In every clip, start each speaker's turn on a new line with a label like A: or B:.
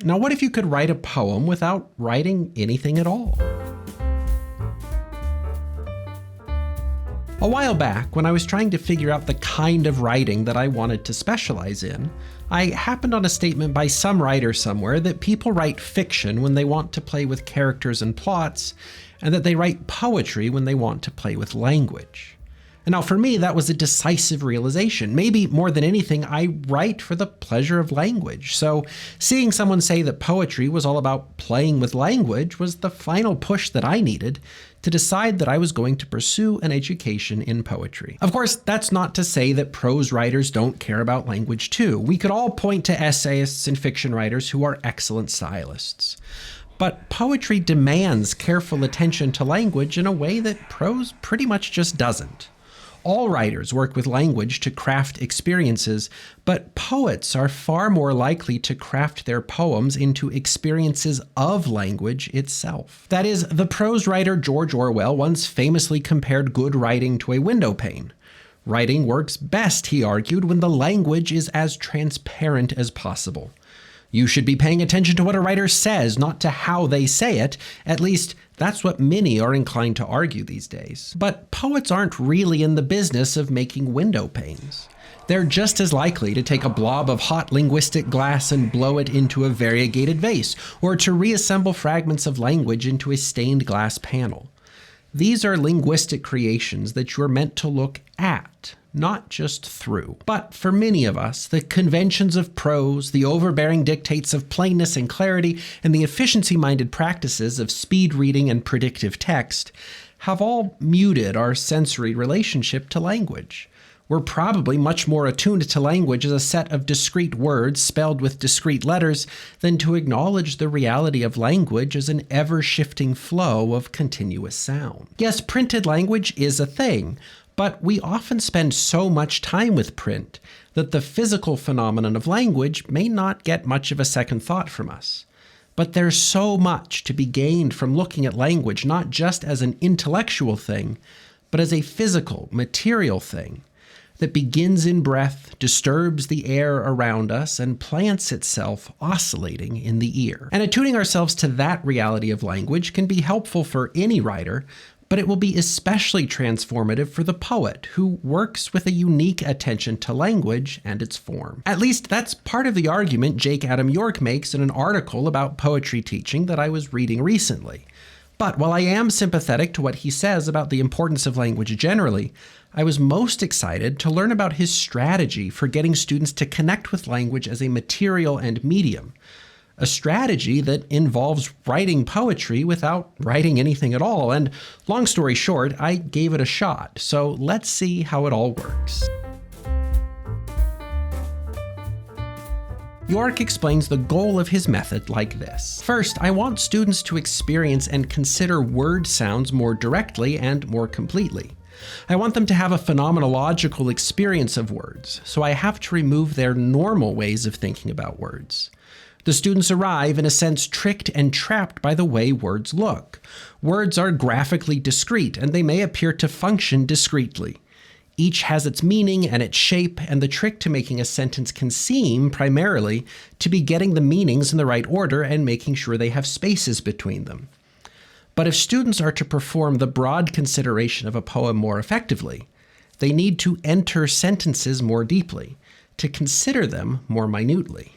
A: Now, what if you could write a poem without writing anything at all? A while back, when I was trying to figure out the kind of writing that I wanted to specialize in, I happened on a statement by some writer somewhere that people write fiction when they want to play with characters and plots, and that they write poetry when they want to play with language. And now for me, that was a decisive realization. Maybe more than anything, I write for the pleasure of language. So seeing someone say that poetry was all about playing with language was the final push that I needed to decide that I was going to pursue an education in poetry. Of course, that's not to say that prose writers don't care about language too. We could all point to essayists and fiction writers who are excellent stylists. But poetry demands careful attention to language in a way that prose pretty much just doesn't. All writers work with language to craft experiences, but poets are far more likely to craft their poems into experiences of language itself. That is, the prose writer George Orwell once famously compared good writing to a window pane. Writing works best, he argued, when the language is as transparent as possible. You should be paying attention to what a writer says, not to how they say it. At least, that's what many are inclined to argue these days. But poets aren't really in the business of making window panes. They're just as likely to take a blob of hot linguistic glass and blow it into a variegated vase, or to reassemble fragments of language into a stained glass panel. These are linguistic creations that you're meant to look at, not just through. But for many of us, the conventions of prose, the overbearing dictates of plainness and clarity, and the efficiency-minded practices of speed reading and predictive text have all muted our sensory relationship to language. We're probably much more attuned to language as a set of discrete words spelled with discrete letters than to acknowledge the reality of language as an ever-shifting flow of continuous sound. Yes, printed language is a thing, but we often spend so much time with print that the physical phenomenon of language may not get much of a second thought from us. But there's so much to be gained from looking at language not just as an intellectual thing, but as a physical, material thing that begins in breath, disturbs the air around us, and plants itself oscillating in the ear. And attuning ourselves to that reality of language can be helpful for any writer, but it will be especially transformative for the poet, who works with a unique attention to language and its form. At least that's part of the argument Jake Adam York makes in an article about poetry teaching that I was reading recently. But while I am sympathetic to what he says about the importance of language generally, I was most excited to learn about his strategy for getting students to connect with language as a material and medium. A strategy that involves writing poetry without writing anything at all. And long story short, I gave it a shot. So let's see how it all works. York explains the goal of his method like this. First, I want students to experience and consider word sounds more directly and more completely. I want them to have a phenomenological experience of words, so I have to remove their normal ways of thinking about words. The students arrive, in a sense, tricked and trapped by the way words look. Words are graphically discrete, and they may appear to function discretely. Each has its meaning and its shape, and the trick to making a sentence can seem, primarily, to be getting the meanings in the right order and making sure they have spaces between them. But if students are to perform the broad consideration of a poem more effectively, they need to enter sentences more deeply, to consider them more minutely.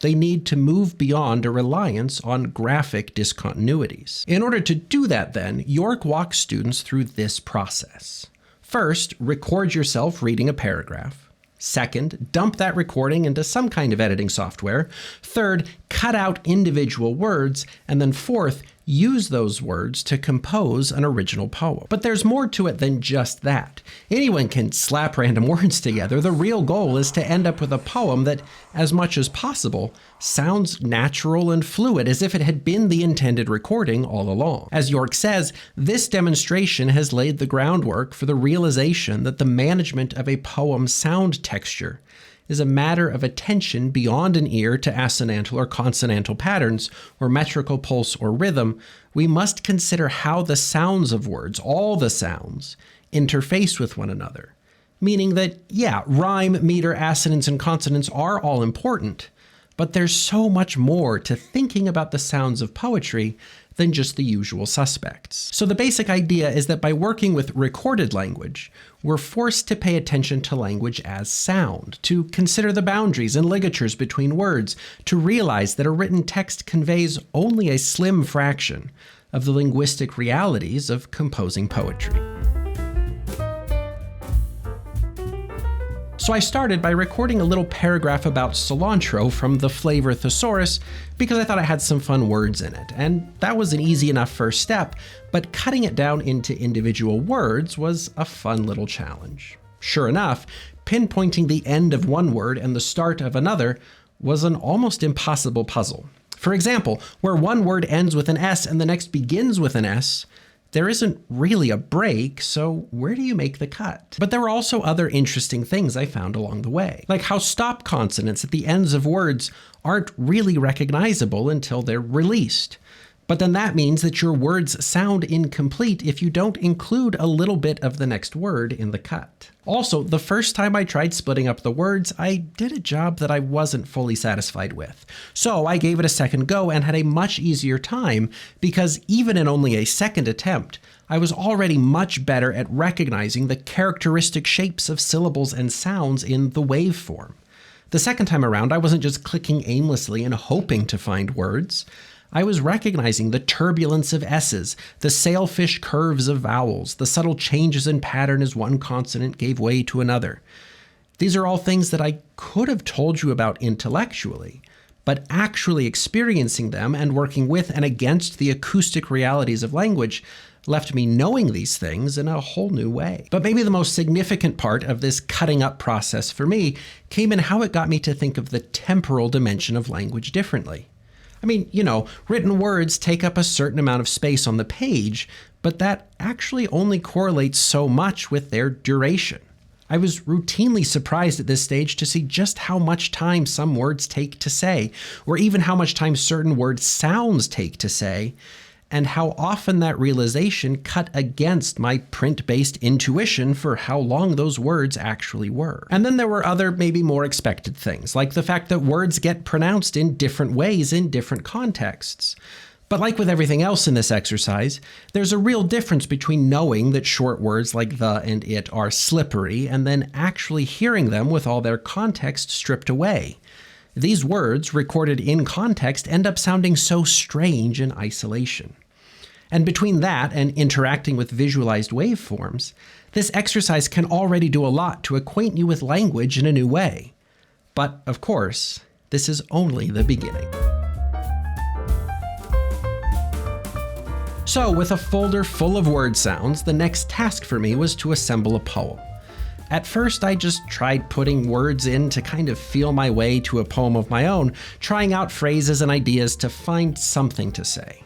A: They need to move beyond a reliance on graphic discontinuities. In order to do that, then, York walks students through this process. First, record yourself reading a paragraph. Second, dump that recording into some kind of editing software. Third, cut out individual words. And then fourth, use those words to compose an original poem. But there's more to it than just that. Anyone can slap random words together. The real goal is to end up with a poem that, as much as possible, sounds natural and fluid, as if it had been the intended recording all along. As York says, this demonstration has laid the groundwork for the realization that the management of a poem's sound texture is a matter of attention beyond an ear to assonantal or consonantal patterns, or metrical pulse or rhythm. We must consider how the sounds of words, all the sounds, interface with one another. Meaning that, yeah, rhyme, meter, assonance, and consonants are all important, But there's so much more to thinking about the sounds of poetry than just the usual suspects. So the basic idea is that by working with recorded language, we're forced to pay attention to language as sound, to consider the boundaries and ligatures between words, to realize that a written text conveys only a slim fraction of the linguistic realities of composing poetry. So I started by recording a little paragraph about cilantro from the Flavor Thesaurus because I thought it had some fun words in it, and that was an easy enough first step, but cutting it down into individual words was a fun little challenge. Sure enough, pinpointing the end of one word and the start of another was an almost impossible puzzle. For example, where one word ends with an S and the next begins with an S, there isn't really a break, so where do you make the cut? But there were also other interesting things I found along the way, like how stop consonants at the ends of words aren't really recognizable until they're released. But then that means that your words sound incomplete if you don't include a little bit of the next word in the cut. Also, the first time I tried splitting up the words, I did a job that I wasn't fully satisfied with. So I gave it a second go and had a much easier time because even in only a second attempt, I was already much better at recognizing the characteristic shapes of syllables and sounds in the waveform. The second time around, I wasn't just clicking aimlessly and hoping to find words. I was recognizing the turbulence of S's, the sailfish curves of vowels, the subtle changes in pattern as one consonant gave way to another. These are all things that I could have told you about intellectually, but actually experiencing them and working with and against the acoustic realities of language left me knowing these things in a whole new way. But maybe the most significant part of this cutting up process for me came in how it got me to think of the temporal dimension of language differently. I mean, written words take up a certain amount of space on the page, but that actually only correlates so much with their duration. I was routinely surprised at this stage to see just how much time some words take to say, or even how much time certain word sounds take to say, and how often that realization cut against my print-based intuition for how long those words actually were. And then there were other, maybe more expected things, like the fact that words get pronounced in different ways in different contexts. But like with everything else in this exercise, there's a real difference between knowing that short words like the and it are slippery and then actually hearing them with all their context stripped away. These words, recorded in context, end up sounding so strange in isolation. And between that and interacting with visualized waveforms, this exercise can already do a lot to acquaint you with language in a new way. But, of course, this is only the beginning. So, with a folder full of word sounds, the next task for me was to assemble a poem. At first, I just tried putting words in to kind of feel my way to a poem of my own, trying out phrases and ideas to find something to say.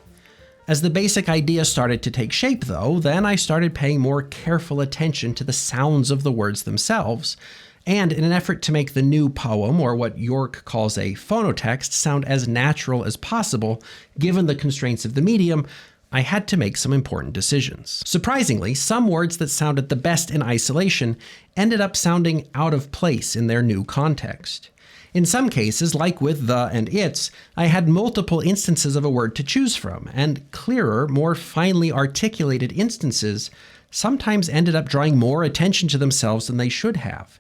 A: As the basic idea started to take shape, though, then I started paying more careful attention to the sounds of the words themselves, and in an effort to make the new poem, or what York calls a phonotext, sound as natural as possible, given the constraints of the medium, I had to make some important decisions. Surprisingly, some words that sounded the best in isolation ended up sounding out of place in their new context. In some cases, like with the and its, I had multiple instances of a word to choose from, and clearer, more finely articulated instances sometimes ended up drawing more attention to themselves than they should have.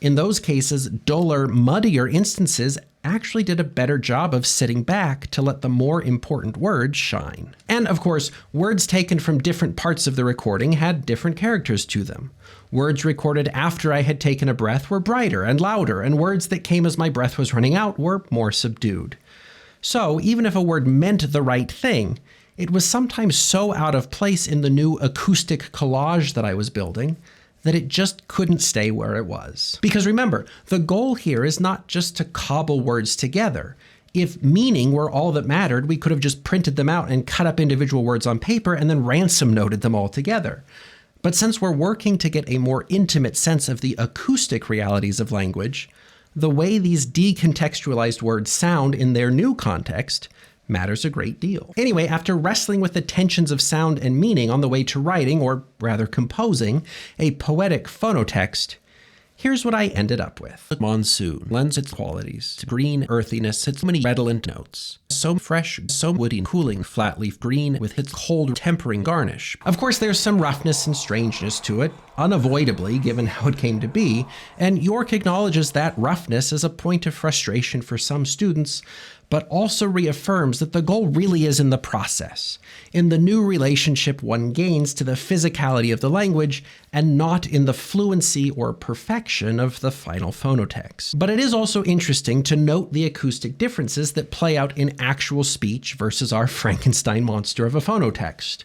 A: In those cases, duller, muddier instances actually did a better job of sitting back to let the more important words shine. And of course, words taken from different parts of the recording had different characters to them. Words recorded after I had taken a breath were brighter and louder, and words that came as my breath was running out were more subdued. So, even if a word meant the right thing, it was sometimes so out of place in the new acoustic collage that I was building that it just couldn't stay where it was. Because remember, the goal here is not just to cobble words together. If meaning were all that mattered, we could have just printed them out and cut up individual words on paper and then ransom noted them all together. But since we're working to get a more intimate sense of the acoustic realities of language, the way these decontextualized words sound in their new context matters a great deal. Anyway, after wrestling with the tensions of sound and meaning on the way to writing, or rather composing, a poetic phonotext, Here's what I ended up with. The monsoon lends its qualities to green earthiness, its many redolent notes. So fresh, so woody, cooling, flat leaf green with its cold tempering garnish. Of course, there's some roughness and strangeness to it, unavoidably given how it came to be, and York acknowledges that roughness as a point of frustration for some students, but also reaffirms that the goal really is in the process, in the new relationship one gains to the physicality of the language, and not in the fluency or perfection of the final phonotext. But it is also interesting to note the acoustic differences that play out in actual speech versus our Frankenstein monster of a phonotext.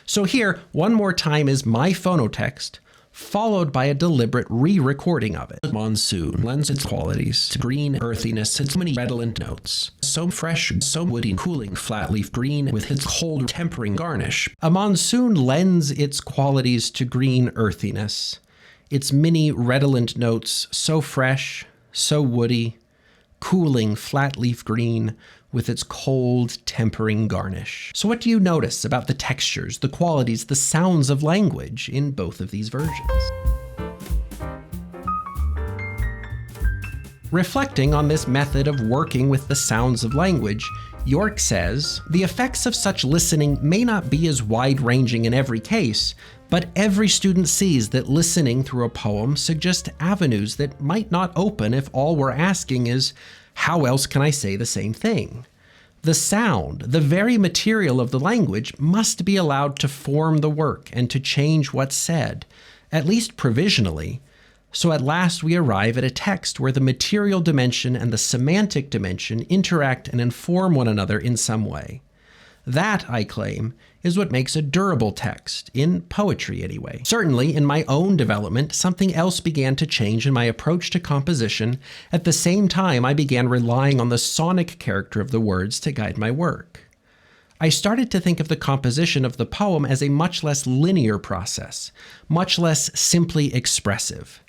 A: So here, one more time is my phonotext, followed by a deliberate re-recording of it. The monsoon lends its qualities to green earthiness, its many redolent notes. So fresh, so woody, cooling, flat leaf green with its cold tempering garnish. A monsoon lends its qualities to green earthiness, its many redolent notes, so fresh, so woody, cooling, flat leaf green with its cold tempering garnish. So what do you notice about the textures, the qualities, the sounds of language in both of these versions? Reflecting on this method of working with the sounds of language, York says, the effects of such listening may not be as wide-ranging in every case, but every student sees that listening through a poem suggests avenues that might not open if all we're asking is, how else can I say the same thing? The sound, the very material of the language, must be allowed to form the work and to change what's said, at least provisionally, so at last we arrive at a text where the material dimension and the semantic dimension interact and inform one another in some way. That, I claim, is what makes a durable text, in poetry anyway. Certainly, in my own development, something else began to change in my approach to composition at the same time I began relying on the sonic character of the words to guide my work. I started to think of the composition of the poem as a much less linear process, much less simply expressive.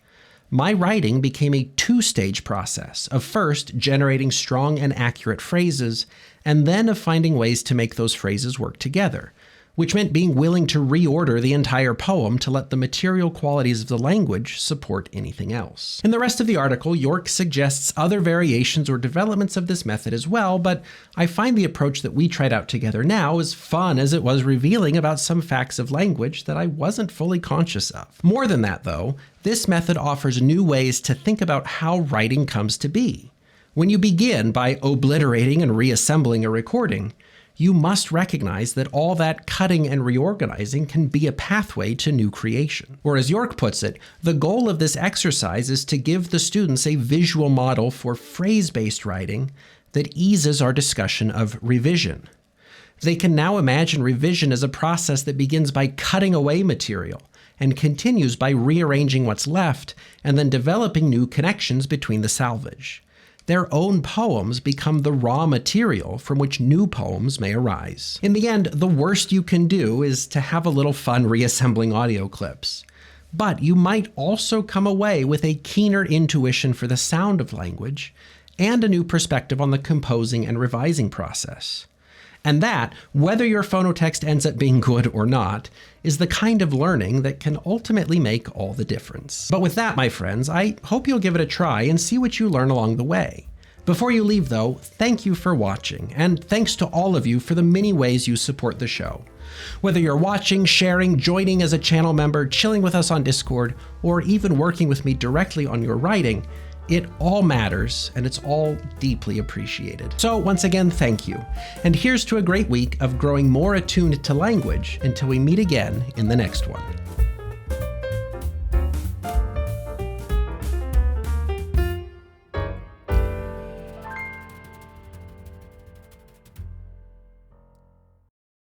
A: My writing became a two-stage process of first generating strong and accurate phrases, and then of finding ways to make those phrases work together, which meant being willing to reorder the entire poem to let the material qualities of the language support anything else. In the rest of the article, York suggests other variations or developments of this method as well, but I find the approach that we tried out together now as fun as it was revealing about some facts of language that I wasn't fully conscious of. More than that, though, this method offers new ways to think about how writing comes to be. When you begin by obliterating and reassembling a recording, you must recognize that all that cutting and reorganizing can be a pathway to new creation. Or as York puts it, the goal of this exercise is to give the students a visual model for phrase-based writing that eases our discussion of revision. They can now imagine revision as a process that begins by cutting away material and continues by rearranging what's left and then developing new connections between the salvage. Their own poems become the raw material from which new poems may arise. In the end, the worst you can do is to have a little fun reassembling audio clips. But you might also come away with a keener intuition for the sound of language and a new perspective on the composing and revising process. And that, whether your phonotext ends up being good or not, is the kind of learning that can ultimately make all the difference. But with that, my friends, I hope you'll give it a try and see what you learn along the way. Before you leave, though, thank you for watching, and thanks to all of you for the many ways you support the show. Whether you're watching, sharing, joining as a channel member, chilling with us on Discord, or even working with me directly on your writing, it all matters, and it's all deeply appreciated. So once again, thank you. And here's to a great week of growing more attuned to language until we meet again in the next one.